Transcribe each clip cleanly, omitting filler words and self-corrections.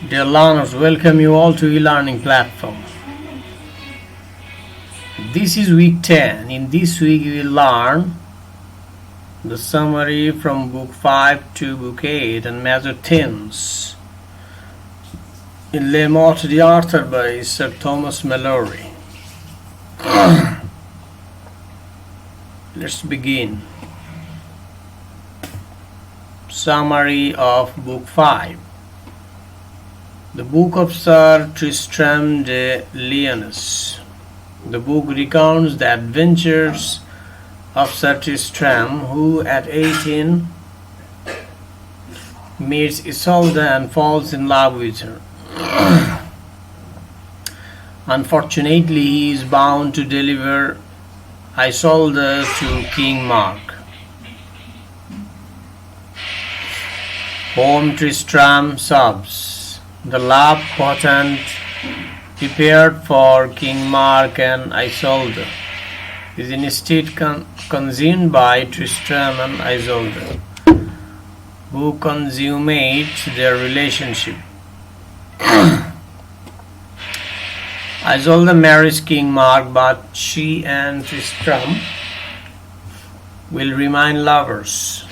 Dear learners, welcome you all to e-learning platform. This is week 10. In this week we will learn the summary from book 5 to book 8 and major themes in Le Morte d'Arthur by Sir Thomas Malory. Let's begin. Summary of book 5. The Book of Sir Tristram de Lyonesse. The book recounts the adventures of Sir Tristram, who at 18 meets Isolde and falls in love with her. Unfortunately, he is bound to deliver Isolde to King Mark, whom Tristram sobs. The love portent prepared for King Mark and Isolde is instead consumed by Tristram and Isolde, who consummate their relationship. Isolde marries King Mark, but she and Tristram will remain lovers.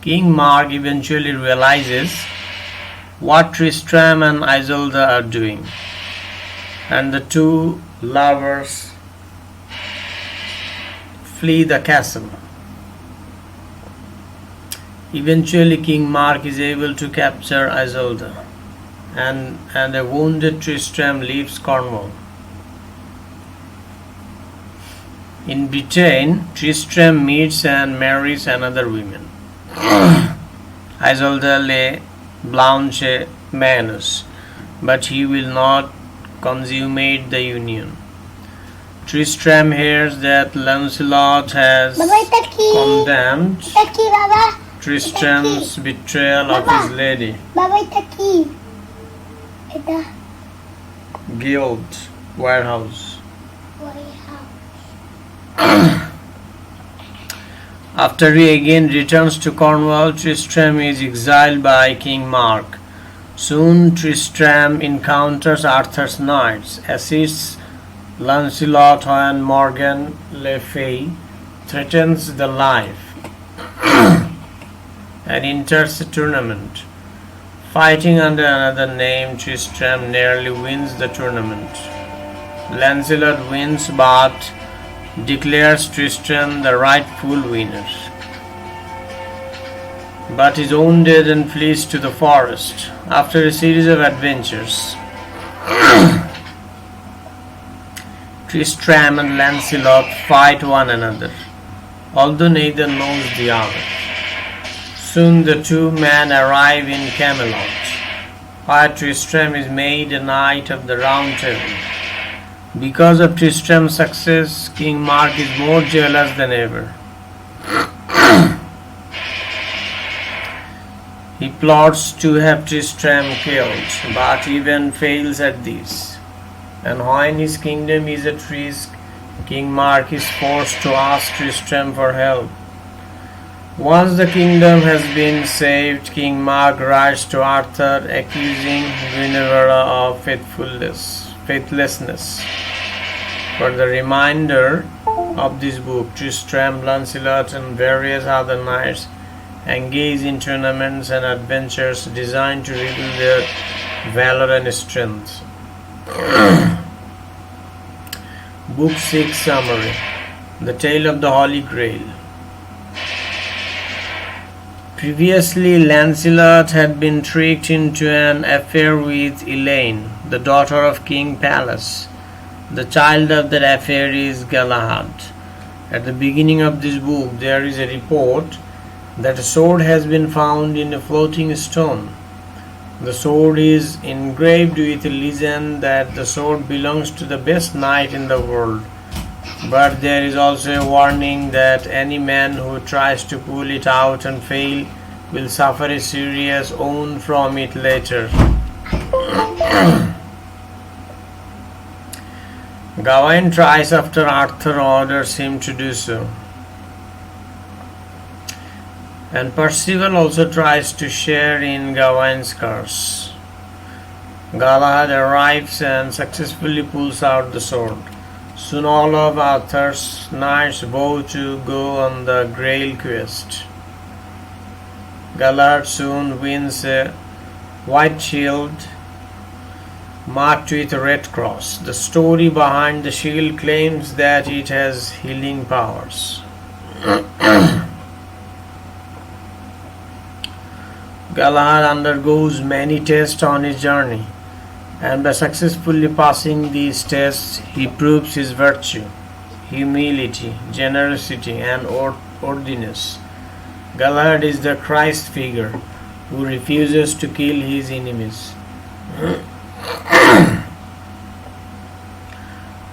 King Mark eventually realizes what Tristram and Isolde are doing, and the two lovers flee the castle. Eventually, King Mark is able to capture Isolde, and a wounded Tristram leaves Cornwall. In Britain, Tristram meets and marries another woman, Isolde le Blanche Manus, but he will not consummate the union. Tristram hears that Lancelot has condemned Tristram's betrayal of his lady. Guild warehouse. After he again returns to Cornwall, Tristram is exiled by King Mark. Soon Tristram encounters Arthur's knights, assists Lancelot when Morgan le Fay threatens the life, and enters a tournament. Fighting under another name, Tristram nearly wins the tournament. Lancelot wins but declares Tristram the rightful winner, but is wounded and flees to the forest. After a series of adventures, Tristram and Lancelot fight one another, although neither knows the other. Soon the two men arrive in Camelot, where Tristram is made a knight of the Round Table. Because of Tristram's success, King Mark is more jealous than ever. He plots to have Tristram killed, but even fails at this. And when his kingdom is at risk, King Mark is forced to ask Tristram for help. Once the kingdom has been saved, King Mark writes to Arthur accusing Guinevere of faithlessness. For the remainder of this book, Tristram, Lancelot, and various other knights engage in tournaments and adventures designed to reveal their valor and strength. Book 6 Summary. The Tale of the Holy Grail. Previously, Lancelot had been tricked into an affair with Elaine, the daughter of King Pallas. The child of that affair is Galahad. At the beginning of this book, there is a report that a sword has been found in a floating stone. The sword is engraved with a legend that the sword belongs to the best knight in the world. But there is also a warning that any man who tries to pull it out and fail will suffer a serious wound from it later. Gawain tries after Arthur orders him to do so. And Percival also tries to share in Gawain's curse. Galahad arrives and successfully pulls out the sword. Soon all of Arthur's knights vow to go on the Grail quest. Galahad soon wins a white shield marked with a red cross. The story behind the shield claims that it has healing powers. Galahad undergoes many tests on his journey, and by successfully passing these tests, he proves his virtue, humility, generosity, and orthiness. Galahad is the Christ figure who refuses to kill his enemies,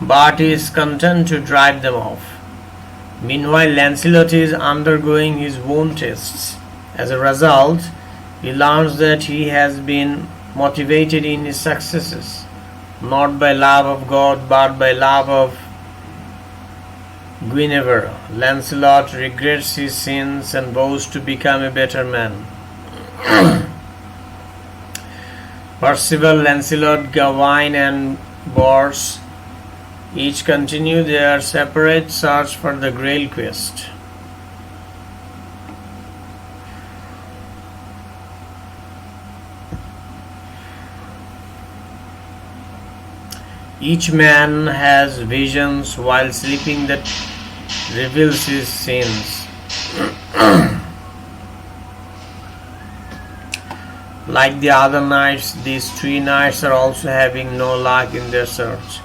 but is content to drive them off. Meanwhile, Lancelot is undergoing his own tests. As a result, he learns that he has been motivated in his successes, not by love of God, but by love of Guinevere. Lancelot regrets his sins and vows to become a better man. Percival, Lancelot, Gawain, and Bors each continue their separate search for the Grail quest. Each man has visions while sleeping that reveals his sins. Like the other knights, these three knights are also having no luck in their search.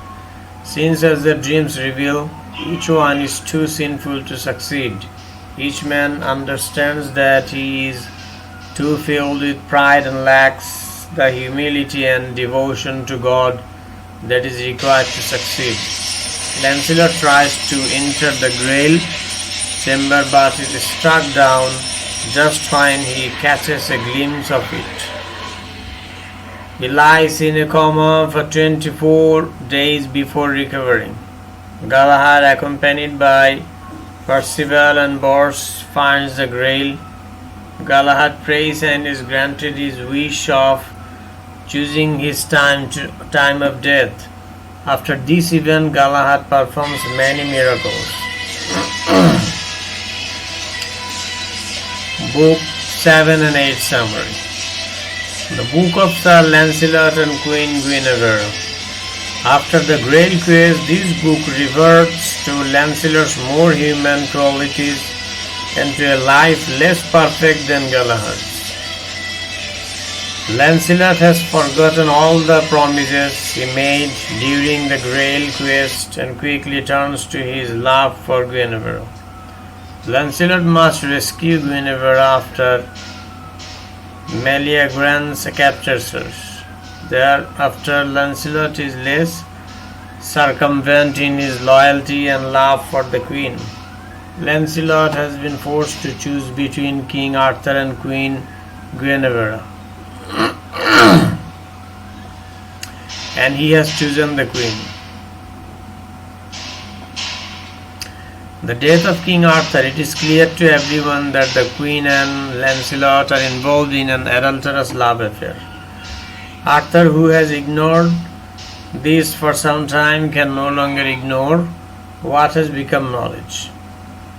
Since, as their dreams reveal, each one is too sinful to succeed. Each man understands that he is too filled with pride and lacks the humility and devotion to God that is required to succeed. Lancelot tries to enter the Grail chamber, but it is struck down just when he catches a glimpse of it. He lies in a coma for 24 days before recovering. Galahad, accompanied by Percival and Bors, finds the Grail. Galahad prays and is granted his wish of choosing his time of death. After this event, Galahad performs many miracles. Book 7 and 8 summary. The Book of Sir Lancelot and Queen Guinevere. After the Grail quest, this book reverts to Lancelot's more human qualities and to a life less perfect than Galahad's. Lancelot has forgotten all the promises he made during the Grail quest and quickly turns to his love for Guinevere. Lancelot must rescue Guinevere after Meleagrance captures her. Thereafter, Lancelot is less circumvent in his loyalty and love for the Queen. Lancelot has been forced to choose between King Arthur and Queen Guinevere, and he has chosen the Queen. The death of King Arthur, it is clear to everyone that the Queen and Lancelot are involved in an adulterous love affair. Arthur, who has ignored this for some time, can no longer ignore what has become knowledge,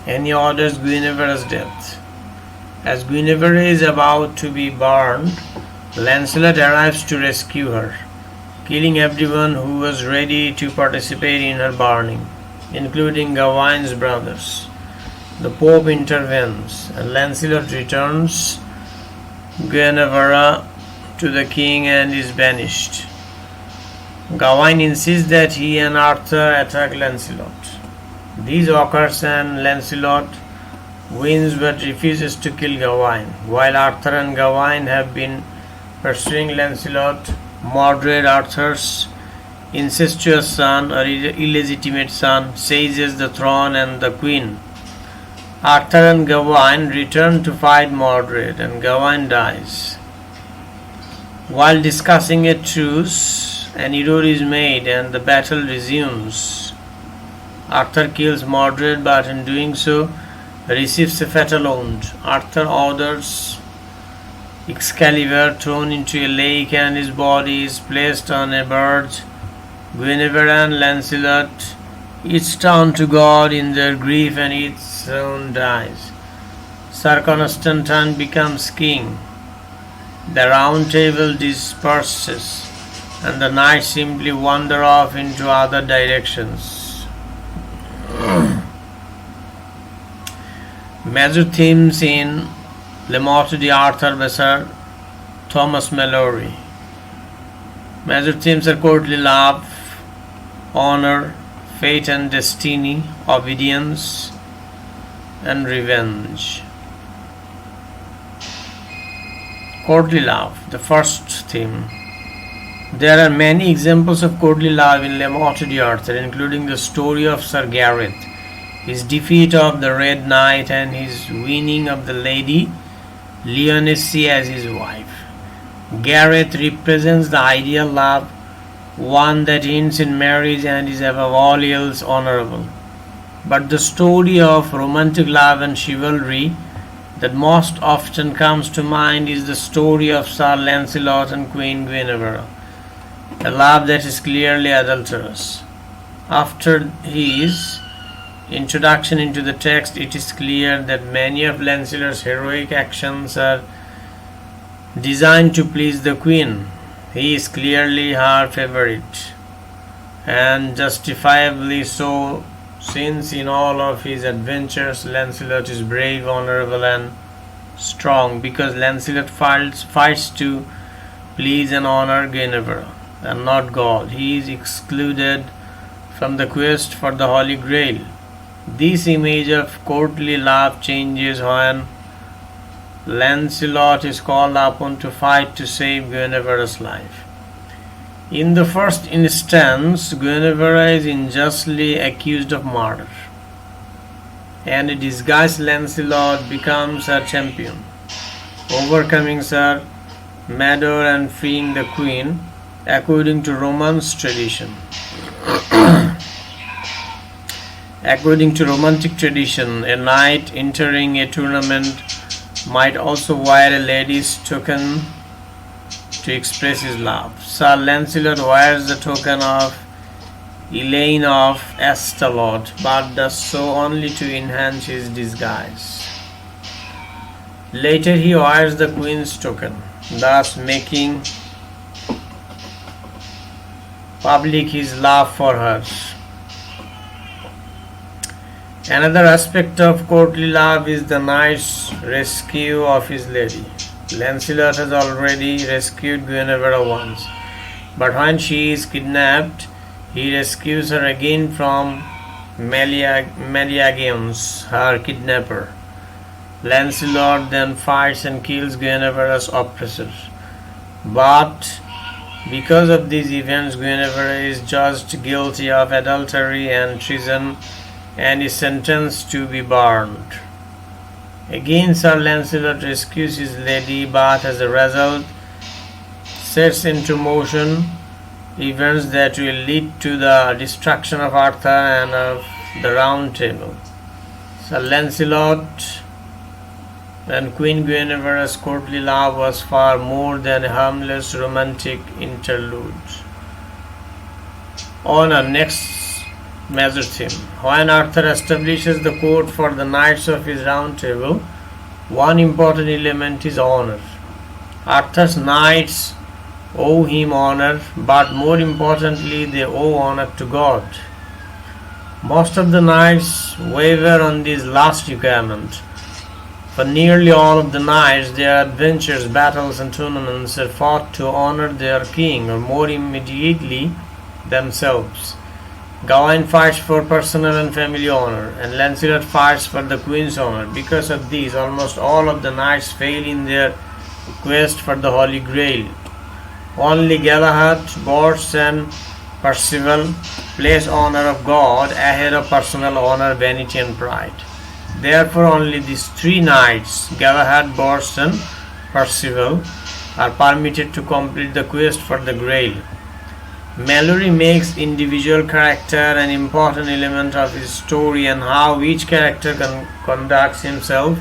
and he orders Guinevere's death. As Guinevere is about to be burned, Lancelot arrives to rescue her, killing everyone who was ready to participate in her burning, including Gawain's brothers. The Pope intervenes, and Lancelot returns Guinevere to the king and is banished. Gawain insists that he and Arthur attack Lancelot. This occurs and Lancelot wins but refuses to kill Gawain. While Arthur and Gawain have been pursuing Lancelot, Mordred, Arthur's incestuous son or illegitimate son, seizes the throne and the queen. Arthur and Gawain return to fight Mordred, and Gawain dies. While discussing a truce, an error is made and the battle resumes. Arthur kills Mordred, but in doing so, receives a fatal wound. Arthur orders Excalibur thrown into a lake and his body is placed on a barge. Guinevere and Lancelot each turn to God in their grief and each soon dies. Sir Constantine becomes king. The round table disperses and the knights simply wander off into other directions. Major themes in Le Morte d'Arthur by Sir Thomas Malory. Major themes are courtly love, honor, fate and destiny, obedience, and revenge. Courtly love, the first theme. There are many examples of courtly love in Le Morte d'Arthur, including the story of Sir Gareth, his defeat of the Red Knight, and his winning of the Lady Leonesse as his wife. Gareth represents the ideal love, one that ends in marriage and is above all else honorable. But the story of romantic love and chivalry that most often comes to mind is the story of Sir Lancelot and Queen Guinevere, a love that is clearly adulterous. After his introduction into the text, it is clear that many of Lancelot's heroic actions are designed to please the queen. He is clearly her favorite, and justifiably so, since in all of his adventures Lancelot is brave, honorable and strong, because Lancelot fights to please and honor Guinevere and not God. He is excluded from the quest for the Holy Grail. This image of courtly love changes when Lancelot is called upon to fight to save Guinevere's life. In the first instance, Guinevere is unjustly accused of murder, and a disguised Lancelot becomes her champion, overcoming Sir Mador and freeing the queen, according to Romance tradition. According to romantic tradition, a knight entering a tournament might also wear a lady's token to express his love. Sir Lancelot wears the token of Elaine of Astalot, but does so only to enhance his disguise. Later he wears the queen's token, thus making public his love for her. Another aspect of courtly love is the knight's rescue of his lady. Lancelot has already rescued Guinevere once, but when she is kidnapped, he rescues her again from Meleagans, her kidnapper. Lancelot then fights and kills Guinevere's oppressor. But because of these events, Guinevere is judged guilty of adultery and treason and is sentenced to be burned. Again, Sir Lancelot rescues his lady, but as a result sets into motion events that will lead to the destruction of Arthur and of the Round Table. Sir Lancelot and Queen Guinevere's courtly love was far more than a harmless romantic interlude. On our next major theme. When Arthur establishes the court for the knights of his Round Table, one important element is honor. Arthur's knights owe him honor, but more importantly, they owe honor to God. Most of the knights waver on this last requirement. For nearly all of the knights, their adventures, battles, and tournaments are fought to honor their king, or more immediately, themselves. Gawain fights for personal and family honor, and Lancelot fights for the queen's honor. Because of this, almost all of the knights fail in their quest for the Holy Grail. Only Galahad, Bors, and Percival place honor of God ahead of personal honor, vanity, and pride. Therefore, only these three knights, Galahad, Bors, and Percival, are permitted to complete the quest for the Grail. Malory makes individual character an important element of his story, and how each character conducts himself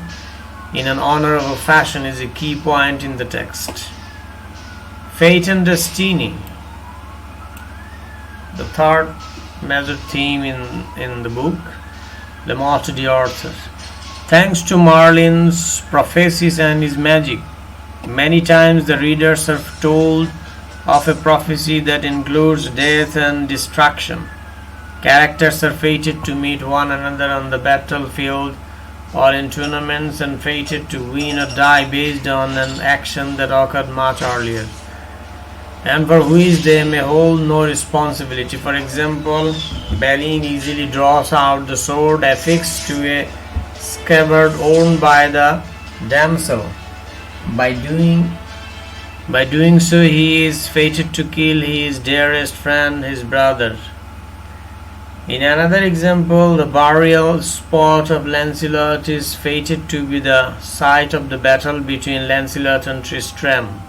in an honorable fashion is a key point in the text. Fate and Destiny, the third major theme in the book, the motto of the author. Thanks to Merlin's prophecies and his magic, many times the readers are told of a prophecy that includes death and destruction. Characters are fated to meet one another on the battlefield or in tournaments, and fated to win or die based on an action that occurred much earlier, and for which they may hold no responsibility. For example, Balin easily draws out the sword affixed to a scabbard worn by the damsel. By doing so, he is fated to kill his dearest friend, his brother. In another example, the burial spot of Lancelot is fated to be the site of the battle between Lancelot and Tristram.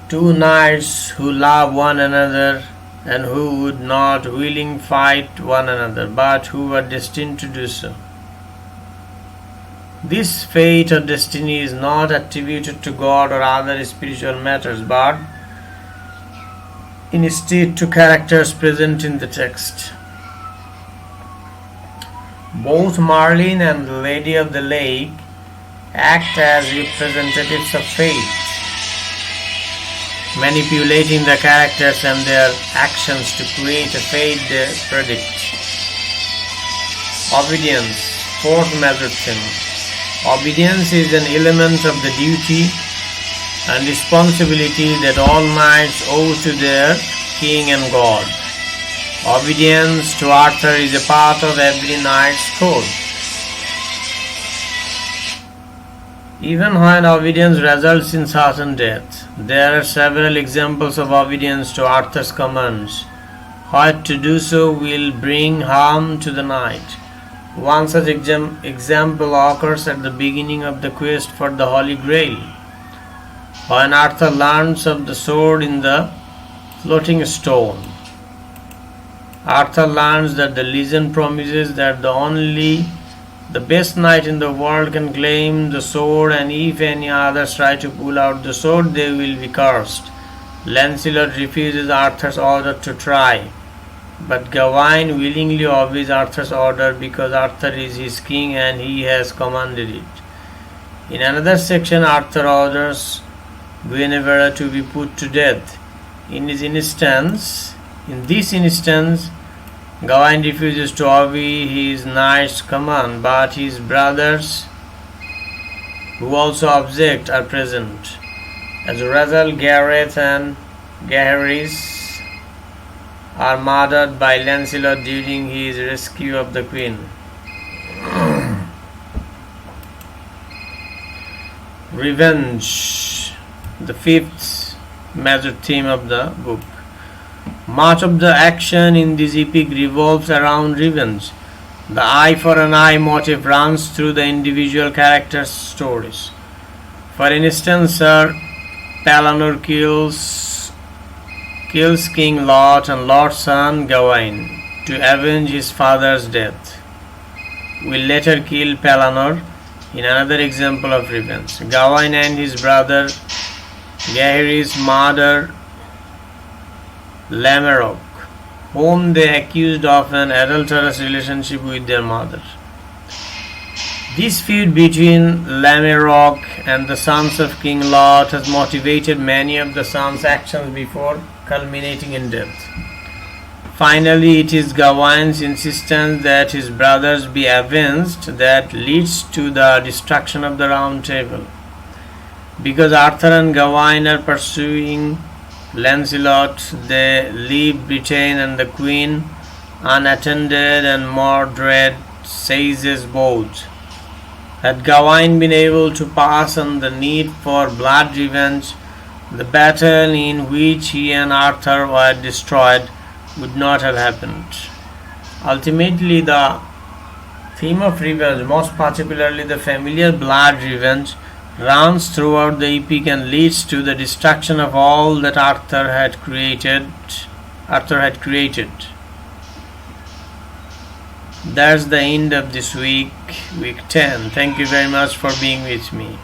Two knights who love one another and who would not willingly fight one another, but who were destined to do so. This fate or destiny is not attributed to God or other spiritual matters, but instead to characters present in the text. Both Merlin and the Lady of the Lake act as representatives of fate, manipulating the characters and their actions to create a fate they predict. Obedience, fourth major theme. Obedience is an element of the duty and responsibility that all knights owe to their king and god. Obedience to Arthur is a part of every knight's code. Even when obedience results in certain death, there are several examples of obedience to Arthur's commands, where to do so will bring harm to the knight. One such example occurs at the beginning of the quest for the Holy Grail, when Arthur learns of the sword in the floating stone. Arthur learns that the legend promises that the best knight in the world can claim the sword, and if any others try to pull out the sword, they will be cursed. Lancelot refuses Arthur's order to try, but Gawain willingly obeys Arthur's order because Arthur is his king and he has commanded it. In another section, Arthur orders Guinevere to be put to death. In this instance, Gawain refuses to obey his knight's command, but his brothers, who also object, are present. As a result, Gareth and Gaheris are murdered by Lancelot during his rescue of the queen. Revenge, the fifth major theme of the book. Much of the action in this epic revolves around revenge. The eye for an eye motif runs through the individual characters' stories. For instance, Sir Palanor kills King Lot and Lot's son Gawain to avenge his father's death. Will later kill Palanor in another example of revenge. Gawain and his brother Gaheris murder Lamorak, whom they accused of an adulterous relationship with their mother. This feud between Lamorak and the sons of King Lot has motivated many of the sons' actions before culminating in death. Finally, it is Gawain's insistence that his brothers be avenged that leads to the destruction of the Round Table. Because Arthur and Gawain are pursuing Lancelot, they leave Britain and the Queen unattended, and Mordred seizes both. Had Gawain been able to pass on the need for blood revenge, the battle in which he and Arthur were destroyed would not have happened. Ultimately, the theme of revenge, most particularly the familiar blood revenge, runs throughout the epic and leads to the destruction of all that Arthur had created. That's the end of this week 10. Thank you very much for being with me.